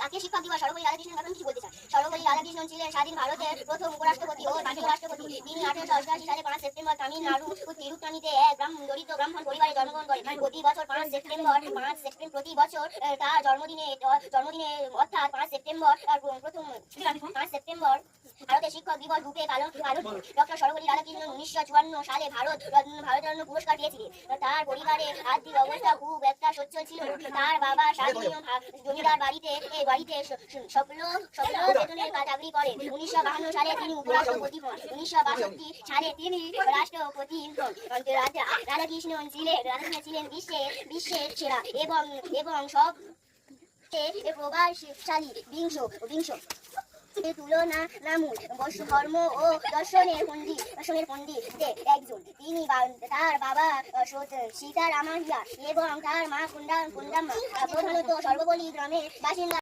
আজকে শিক্ষক দিবস সর্বপল্লী রাধাকৃষ্ণন ব্যাপারে কি বলতে চান? সর্বপল্লী রাধাকৃষ্ণন ছিলেন স্বাধীন ভারতের প্রথম উপরাষ্ট্রপতি ও জাতীয় রাষ্ট্রপতি। তিনি 1888 সালে 5 সেপ্টেম্বর তামিলনাড়ু তিরুত্তনিতে এক দরিদ্র ব্রাহ্মণ পরিবারে জন্মগ্রহণ করেন। প্রতি বছর 5 সেপ্টেম্বর প্রতি বছর তার জন্মদিনে অর্থাৎ 5 সেপ্টেম্বর ভারতের শিক্ষক দিবস রূপে পালন ডক্টর সর্বপল্লী রাধাকৃষ্ণন 1954 সালে ভারতরত্ন পুরস্কার পেয়েছিলেন। তার পরিবারের আর্থিক অবস্থা খুব একটা সচ্ছল ছিল না। তার বাবা স্বাধীন জমিদার বাড়িতে সফল বেতনের চাকরি করেন। 1952 সালে তিনি উপরাষ্ট্রপতি হন। 1962 সালে তিনি রাষ্ট্রপতি হন। রাধাকৃষ্ণন ছিলেন বিশ্বের সেরা এবং সব প্রভাবশালী বিংশ তুলনামূল ধর্ম ও দর্শনের পণ্ডিত একজন। তিনি তার বাবা সীতারামাইয়া এবং তার মা কুন্দাম্মা প্রধানত সর্বপল্লী গ্রামের বাসিন্দা।